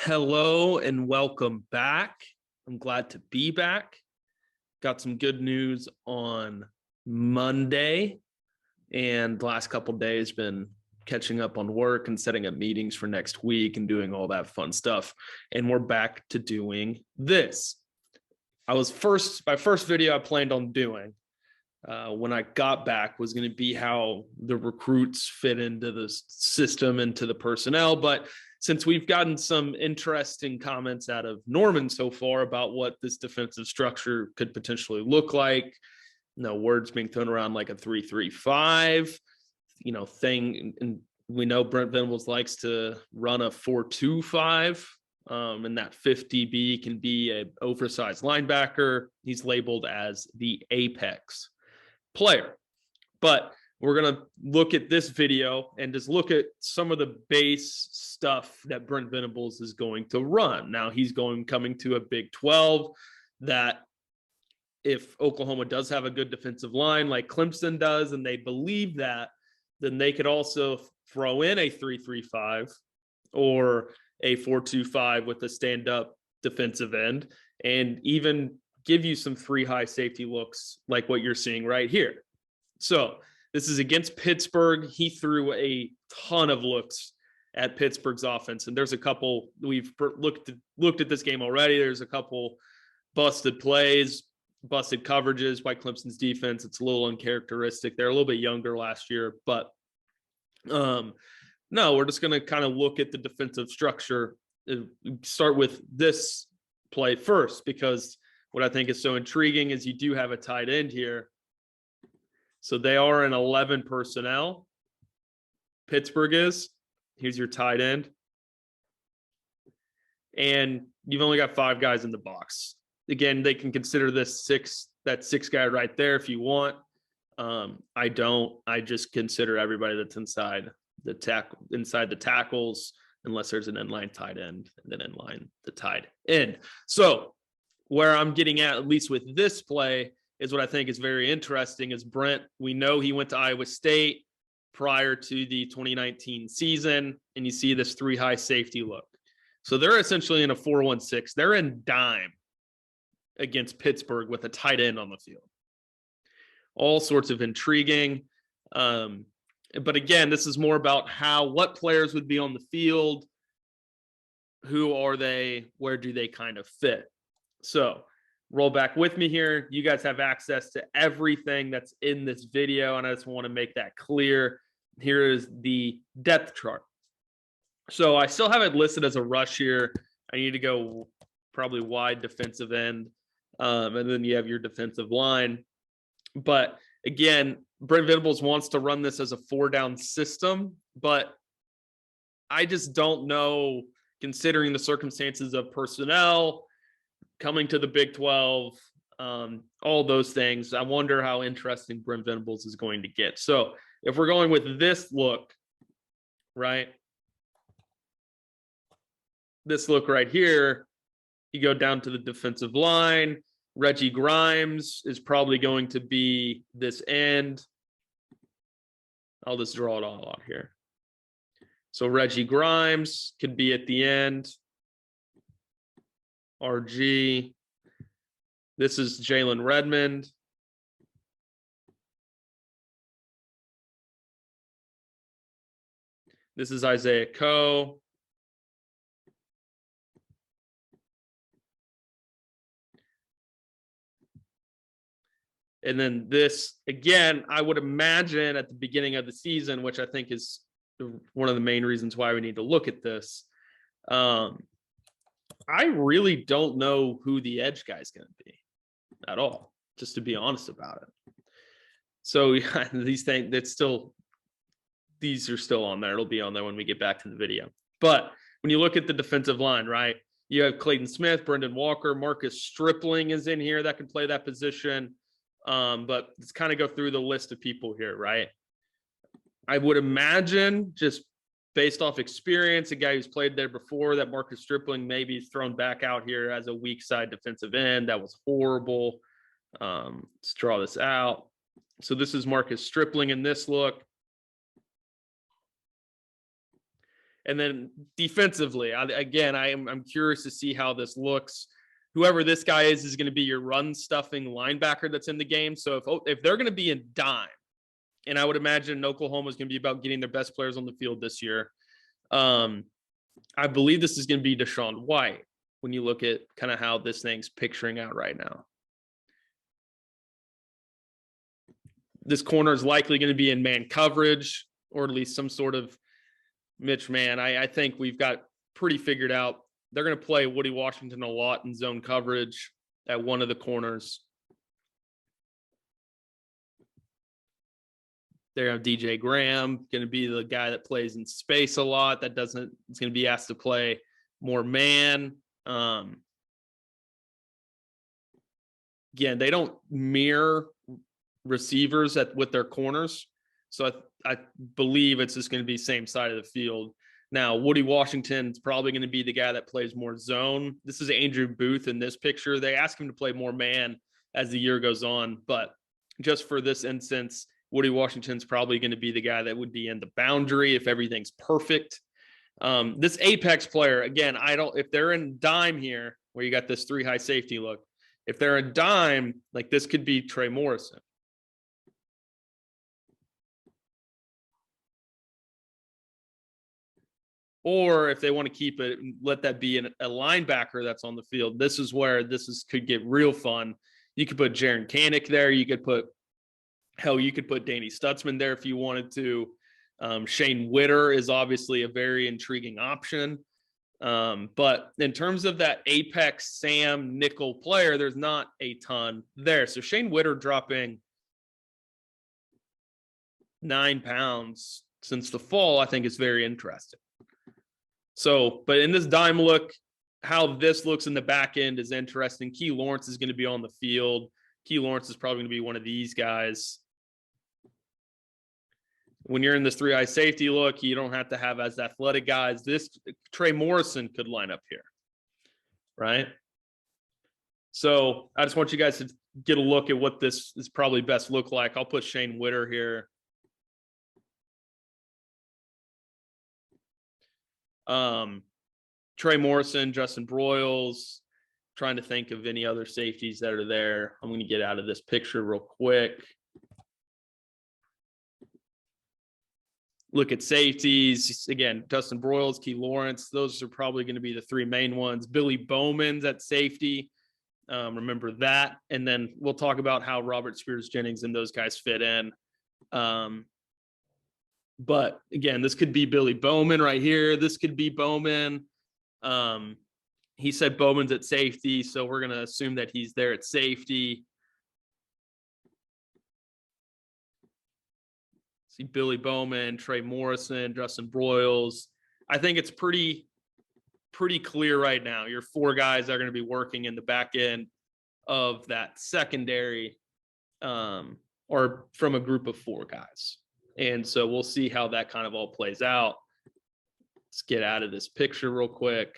Hello and welcome back. I'm glad to be back. Got some good news on Monday, and the last couple of days been catching up on work and setting up meetings for next week and doing all that fun stuff. And we're back to doing this. My first video I planned on doing when I got back was going to be how the recruits fit into the system and to the personnel. But since we've gotten some interesting comments out of Norman so far about what this defensive structure could potentially look like, words being thrown around like a 3-3-5, thing. And we know Brent Venables likes to run a 4-2-5. And that 50B can be an oversized linebacker. He's labeled as the apex player. But we're going to look at this video and just look at some of the base stuff that Brent Venables is going to run. Now, he's coming to a Big 12 that if Oklahoma does have a good defensive line like Clemson does, and they believe that, then they could also throw in a 3-3-5 or a 4-2-5 with a stand-up defensive end and even give you some three high safety looks like what you're seeing right here. So this is against Pittsburgh. He threw a ton of looks at Pittsburgh's offense, and there's a couple we've looked at this game already. There's a couple busted plays, busted coverages by Clemson's defense. It's a little uncharacteristic. They're a little bit younger last year, but no, we're just going to kind of look at the defensive structure. Start with this play first, because what I think is so intriguing is you do have a tight end here. So they are in 11 personnel. Pittsburgh is. Here's your tight end. And you've only got 5 guys in the box. Again, they can consider this that six guy right there if you want. I don't. I just consider everybody that's inside the tackles, unless there's an inline tight end, and then inline the tight end. So where I'm getting at least with this play, is what I think is very interesting is Brent, we know he went to Iowa State prior to the 2019 season, and you see this 3 high safety look. So they're essentially in a 4-1-6. They're in dime against Pittsburgh with a tight end on the field. All sorts of intriguing. But again, this is more about what players would be on the field. Who are they? Where do they kind of fit? So roll back with me here. You guys have access to everything that's in this video, and I just want to make that clear. Here is the depth chart. So I still have it listed as a rush here. I need to go probably wide defensive end, and then you have your defensive line. But again, Brent Venables wants to run this as a 4-down system, but I just don't know, considering the circumstances of personnel, coming to the Big 12, all those things. I wonder how interesting Brent Venables is going to get. So if we're going with this look, right? This look right here, you go down to the defensive line. Reggie Grimes is probably going to be this end. I'll just draw it all out here. So Reggie Grimes could be at the end. RG. This is Jalen Redmond. This is Isaiah Coe. And then this, again, I would imagine at the beginning of the season, which I think is one of the main reasons why we need to look at this. I really don't know who the edge guy is going to be at all, just to be honest about it. So these are still on there. It'll be on there when we get back to the video. But when you look at the defensive line, right, you have Clayton Smith, Brendan Walker, Marcus Stripling is in here that can play that position. But let's kind of go through the list of people here, right? I would imagine, just based off experience, a guy who's played there before, that Marcus Stripling maybe is thrown back out here as a weak side defensive end. That was horrible. Let's draw this out. So this is Marcus Stripling in this look. And then defensively, I'm curious to see how this looks. Whoever this guy is going to be your run stuffing linebacker that's in the game. So if they're going to be in dime, and I would imagine Oklahoma is going to be about getting their best players on the field this year. I believe this is going to be Deshaun White when you look at kind of how this thing's picturing out right now. This corner is likely going to be in man coverage, or at least some sort of Mitch man. I think we've got pretty figured out. They're going to play Woody Washington a lot in zone coverage at one of the corners. They have DJ Graham, going to be the guy that plays in space a lot. It's going to be asked to play more man. Again, they don't mirror receivers with their corners. So I believe it's just going to be same side of the field. Now, Woody Washington is probably going to be the guy that plays more zone. This is Andrew Booth in this picture. They ask him to play more man as the year goes on. But just for this instance, Woody Washington's probably going to be the guy that would be in the boundary if everything's perfect. This apex player, again, if they're in dime here, where you got this 3 high safety look, if they're in dime, like this could be Trey Morrison. Or if they want to keep it, let that be a linebacker that's on the field. This is where could get real fun. You could put Jaron Kanik there. You could put Danny Stutzman there if you wanted to. Shane Witter is obviously a very intriguing option. But in terms of that apex Sam nickel player, there's not a ton there. So Shane Witter dropping 9 pounds since the fall, I think is very interesting. So, but in this dime look, how this looks in the back end is interesting. Key Lawrence is going to be on the field. Key Lawrence is probably going to be one of these guys. When you're in this 3 high safety look, you don't have to have as athletic guys. This Trey Morrison could line up here, right? So I just want you guys to get a look at what this is probably best look like. I'll put Shane Witter here. Trey Morrison, Justin Broyles, trying to think of any other safeties that are there. I'm going to get out of this picture real quick. Look at safeties. Again, Justin Broyles, Key Lawrence. Those are probably going to be the 3 main ones. Billy Bowman's at safety. Remember that. And then we'll talk about how Robert Spears-Jennings and those guys fit in. But again, this could be Billy Bowman right here. This could be Bowman. He said Bowman's at safety, so we're going to assume that he's there at safety. See Billy Bowman, Trey Morrison, Justin Broyles. I think it's pretty clear right now. Your 4 guys are going to be working in the back end of that secondary, or from a group of 4 guys. And so we'll see how that kind of all plays out. Let's get out of this picture real quick.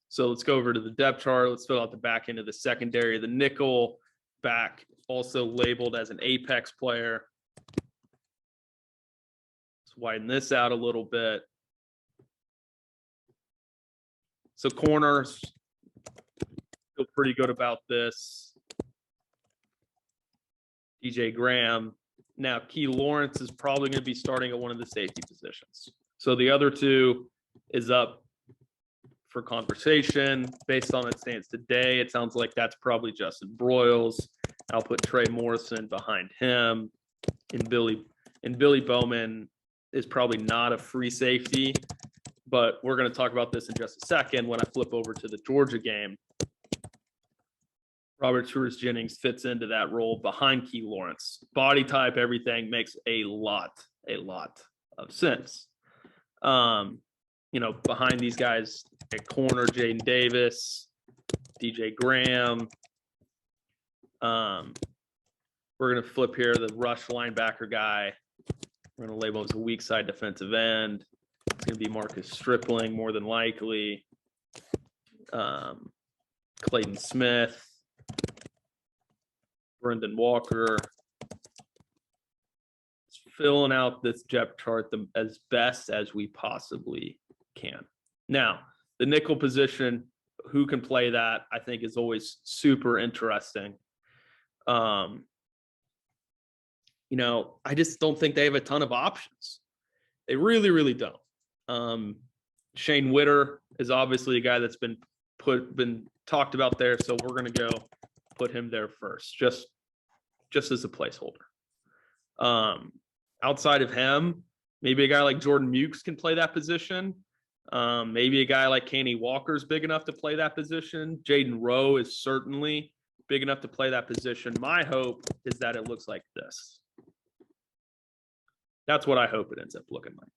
So let's go over to the depth chart. Let's fill out the back end of the secondary. The nickel back, also labeled as an apex player. Let's widen this out a little bit. So corners, feel pretty good about this. DJ Graham. Now, Key Lawrence is probably going to be starting at one of the safety positions. So the other 2 is up for conversation. Based on it stands today, it sounds like that's probably Justin Broyles. I'll put Trey Morrison behind him. And Billy Bowman is probably not a free safety, but we're going to talk about this in just a second when I flip over to the Georgia game. Robert Spears-Jennings fits into that role behind Key Lawrence. Body type, everything makes a lot of sense. Behind these guys at corner, Jaden Davis, DJ Graham. We're going to flip here the rush linebacker guy. We're going to label him as a weak side defensive end. It's going to be Marcus Stripling, more than likely. Clayton Smith. Brendan Walker. Let's filling out this depth chart as best as we possibly can. Now, the nickel position, who can play that, I think is always super interesting. You know, I just don't think they have a ton of options. They really, really don't. Shane Witter is obviously a guy that's been talked about there, so we're going to go put him there first, just as a placeholder. Outside of him, maybe a guy like Jordan Mukes can play that position. Maybe a guy like Kenny Walker's big enough to play that position. Jaden Rowe is certainly big enough to play that position. My hope is that it looks like this. That's what I hope it ends up looking like.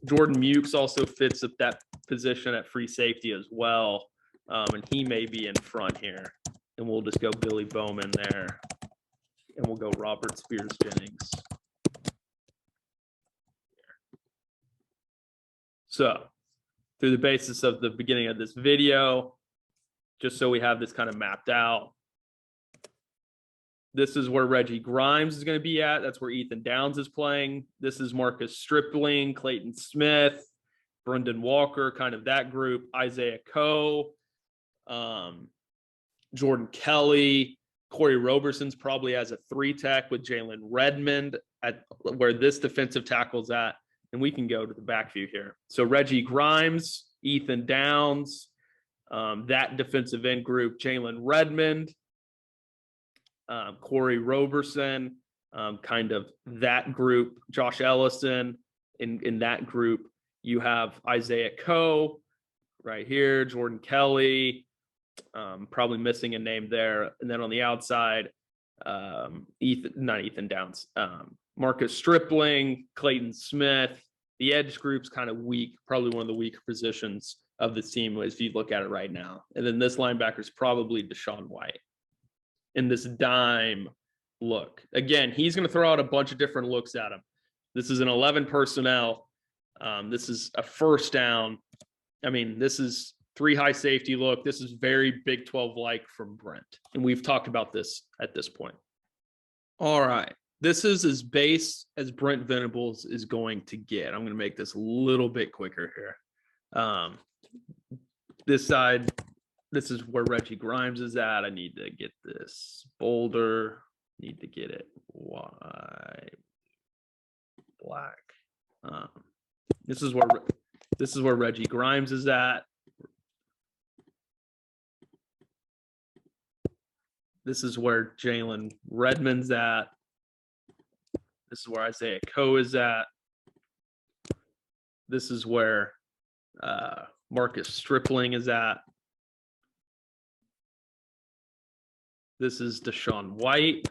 Jordan Mukes also fits at that position at free safety as well. And he may be in front here. And we'll just go Billy Bowman there. And we'll go Robert Spears Jennings. So, through the basis of the beginning of this video, just so we have this kind of mapped out, this is where Reggie Grimes is going to be at. That's where Ethan Downs is playing. This is Marcus Stripling, Clayton Smith, Brendan Walker, kind of that group, Isaiah Coe, Jordan Kelly, Corey Roberson's probably as a 3-tech with Jalen Redmond at where this defensive tackle's at. And we can go to the back view here. So Reggie Grimes, Ethan Downs, that defensive end group, Jalen Redmond, Corey Roberson, kind of that group, Josh Ellison in that group. You have Isaiah Coe right here, Jordan Kelly, probably missing a name there. And then on the outside, Ethan Downs, Marcus Stripling, Clayton Smith. The edge group's kind of weak, probably one of the weaker positions of the team if you look at it right now. And then this linebacker is probably Deshaun White in this dime look. Again, he's going to throw out a bunch of different looks at him. This is an 11 personnel. This is a first down. I mean, this is 3 high safety look. This is very Big 12-like from Brent. And we've talked about this at this point. All right. This is as base as Brent Venables is going to get. I'm going to make this a little bit quicker here. This side, this is where Reggie Grimes is at. I need to get this bolder. Need to get it white, black. This is where Reggie Grimes is at. This is where Jalen Redmond's at. This is where Isaiah Coe is at. This is where Marcus Stripling is at. This is Deshaun White.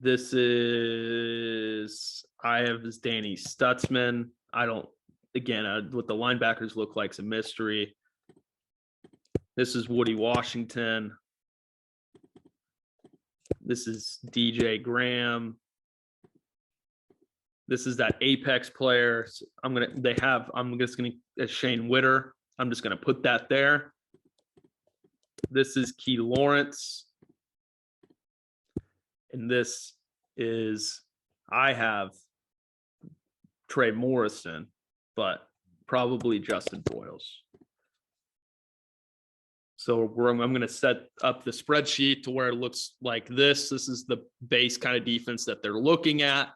This is, I have this Danny Stutzman. I don't, again, what the linebackers look like is a mystery. This is Woody Washington. This is DJ Graham. This is that Apex player. I'm just gonna Shane Witter. I'm just gonna put that there. This is Key Lawrence. And this is, I have Trey Morrison, but probably Justin Boyles. So I'm going to set up the spreadsheet to where it looks like this. This is the base kind of defense that they're looking at.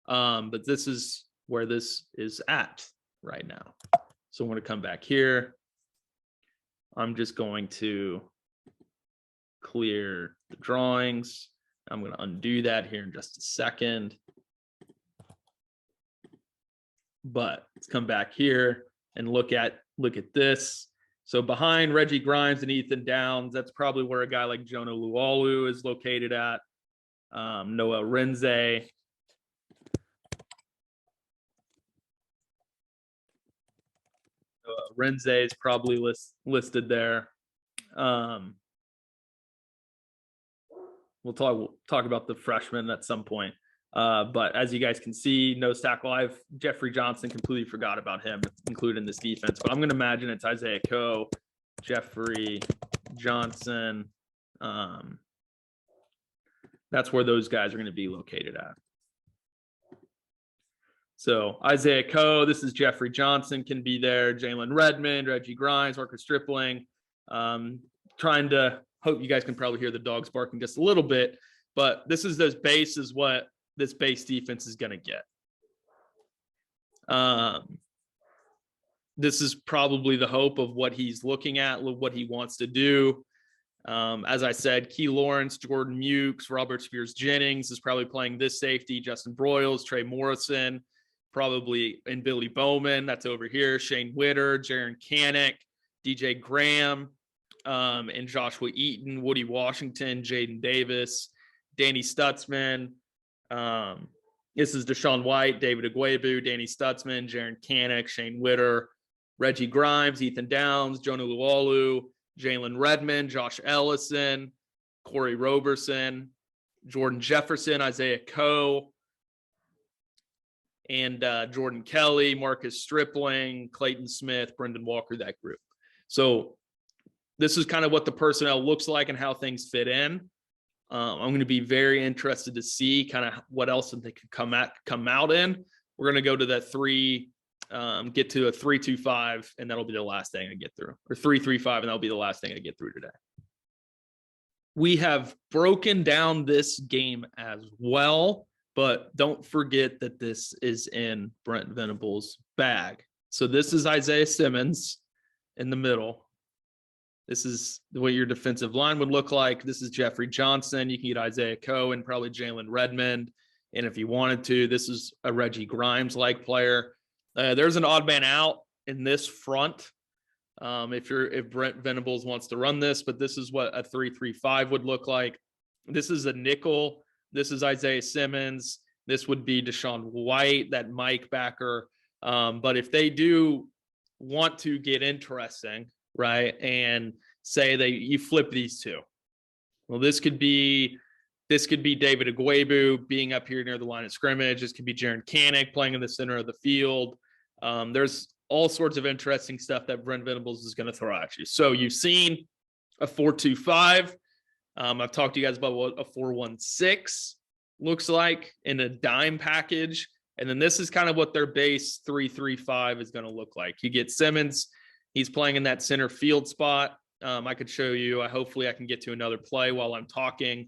But this is where this is at right now. So I'm going to come back here. I'm just going to clear the drawings. I'm going to undo that here in just a second. But let's come back here and look at this. So behind Reggie Grimes and Ethan Downs, that's probably where a guy like Jonah Lualu is located at. Noah Renze. Renze is probably listed there. We'll talk about the freshmen at some point. But as you guys can see, nose tackle, I've Jeffrey Johnson, completely forgot about him, included in this defense. But I'm going to imagine it's Isaiah Coe, Jeffrey Johnson, That's where those guys are going to be located at. So Isaiah Coe, this is Jeffrey Johnson, can be there. Jalen Redmond, Reggie Grimes, Marcus Stripling. Trying to hope you guys can probably hear the dogs barking just a little bit, but this is those base is what this base defense is going to get. This is probably the hope of what he's looking at, what he wants to do. As I said, Key Lawrence, Jordan Mukes, Robert Spears-Jennings is probably playing this safety, Justin Broyles, Trey Morrison, probably, and Billy Bowman, that's over here, Shane Witter, Jaron Kanek, DJ Graham, and Joshua Eaton, Woody Washington, Jaden Davis, Danny Stutzman. This is Deshaun White, David Agwebu, Danny Stutzman, Jaron Kanek, Shane Witter, Reggie Grimes, Ethan Downs, Jonah Lualu, Jalen Redmond, Josh Ellison, Corey Roberson, Jordan Jefferson, Isaiah Coe, and Jordan Kelly, Marcus Stripling, Clayton Smith, Brendan Walker, that group. So this is kind of what the personnel looks like and how things fit in. I'm going to be very interested to see kind of what else they could come out in. We're going to go to that get to a 3-2-5, and that'll be the last thing I get through, or 3-3-5, and that'll be the last thing I get through today. We have broken down this game as well, but don't forget that this is in Brent Venables' bag. So this is Isaiah Simmons in the middle. This is what your defensive line would look like. This is Jeffrey Johnson. You can get Isaiah Coe and probably Jalen Redmond. And if you wanted to, this is a Reggie Grimes-like player. There's an odd man out in this front if Brent Venables wants to run this, but this is what a 3-3-5 would look like. This is a nickel. This is Isaiah Simmons. This would be Deshaun White, that Mike backer. But if they do want to get interesting, right, and say you flip these two, well, this could be David Agwebu being up here near the line of scrimmage. This could be Jaron Kanek playing in the center of the field. There's all sorts of interesting stuff that Brent Venables is going to throw at you. So you've seen a 4-2-5. I've talked to you guys about what a 4-1-6 looks like in a dime package. And then this is kind of what their base 3-3-5 is going to look like. You get Simmons. He's playing in that center field spot. I could show you. Hopefully I can get to another play while I'm talking.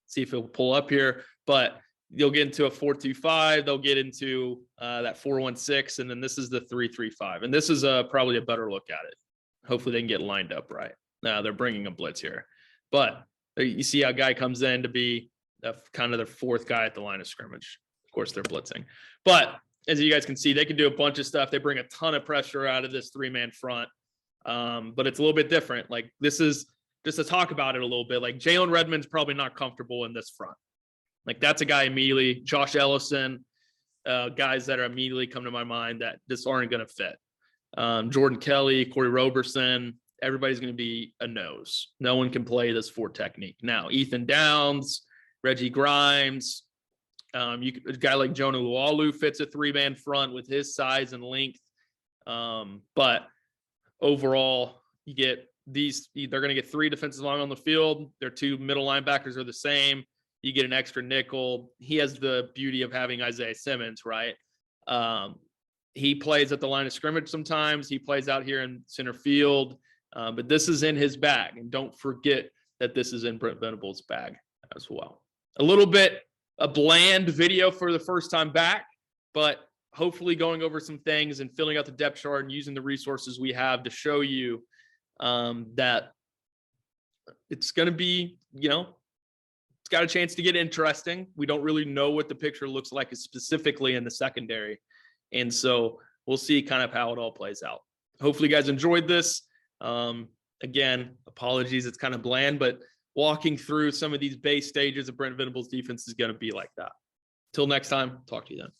See if it'll pull up here. But you'll get into a 4-2-5. They'll get into that 4-1-6. And then this is the 3-3-5. And this is probably a better look at it. Hopefully they can get lined up right. Now they're bringing a blitz here. But you see how a guy comes in to be kind of the fourth guy at the line of scrimmage. Of course, they're blitzing. But as you guys can see, they can do a bunch of stuff. They bring a ton of pressure out of this three-man front. But it's a little bit different. Like, this is just to talk about it a little bit. Like, Jalen Redmond's probably not comfortable in this front. Like, that's a guy immediately. Josh Ellison, guys that are immediately come to my mind that just aren't going to fit. Jordan Kelly, Corey Roberson, everybody's going to be a nose. No one can play this 4 technique. Now, Ethan Downs, Reggie Grimes, a guy like Jonah Lualu fits a 3-man front with his size and length. But overall, you get they're going to get 3 defensive line on the field. Their 2 middle linebackers are the same. You get an extra nickel. He has the beauty of having Isaiah Simmons, right? He plays at the line of scrimmage sometimes. He plays out here in center field. But this is in his bag. And don't forget that this is in Brent Venables' bag as well. A little bit a bland video for the first time back, but hopefully going over some things and filling out the depth chart and using the resources we have to show you that it's going to be, it's got a chance to get interesting. We don't really know what the picture looks like specifically in the secondary. And so we'll see kind of how it all plays out. Hopefully you guys enjoyed this. Again, apologies, it's kind of bland, but walking through some of these base stages of Brent Venables' defense is going to be like that. Till next time, talk to you then.